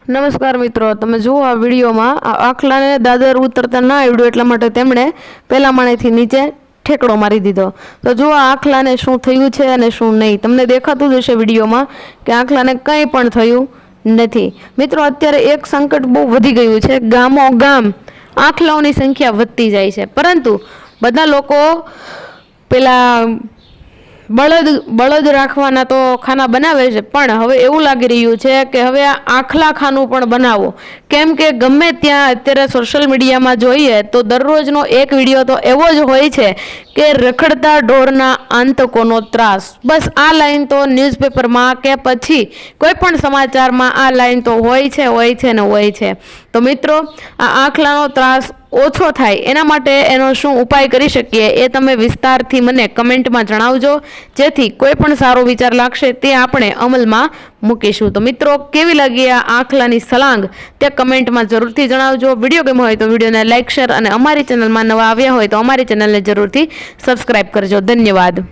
નમસ્કાર મિત્રો, તમે જુઓ આ વિડીયોમાં આ આખલાને દાદર ઉતરતા ના આવડ્યું એટલા માટે તેમણે પહેલા માળેથી નીચે ઠેકડો મારી દીધો। તો જુઓ આ આખલાને શું થયું છે અને શું નહીં, તમને દેખાતું જ હશે વિડીયોમાં કે આખલાને કંઈ પણ થયું નથી। મિત્રો, અત્યારે એક સંકટ બહુ વધી ગયું છે, ગામો ગામ આખલાઓની સંખ્યા વધતી જાય છે, પરંતુ બધા લોકો પેલા બળદ રાખવાના તો ખાના બનાવે છે, પણ હવે એવું લાગી રહ્યું છે કે હવે આ આખલા ખાનું પણ બનાવો, કેમ કે ગમે ત્યાં અત્યારે સોશિયલ મીડિયામાં જોઈએ તો દરરોજનો એક વિડીયો તો એવો જ હોય છે કે રખડતા ઢોરના આતંકોનો ત્રાસ। બસ આ લાઈન તો ન્યૂઝપેપરમાં કે પછી કોઈ પણ સમાચારમાં આ લાઈન તો હોય છે। તો મિત્રો, આ આખલાનો ત્રાસ ઓછો થાય એના માટે એનો શું ઉપાય કરી શકીએ એ તમે વિસ્તારથી મને કમેન્ટમાં જણાવજો, જેથી કોઈ પણ સારો વિચાર લાગશે તે આપણે અમલમાં મૂકીશું। તો મિત્રો, કેવી લાગી આ આખલાની સલાંગ તે કમેન્ટમાં જરૂરથી જણાવજો। વિડીયો ગમ્યો હોય તો વિડીયોને લાઇક, શેર અને અમારી ચેનલમાં નવા આવ્યા હોય તો અમારી ચેનલને જરૂરથી સબસ્ક્રાઇબ કરજો। ધન્યવાદ।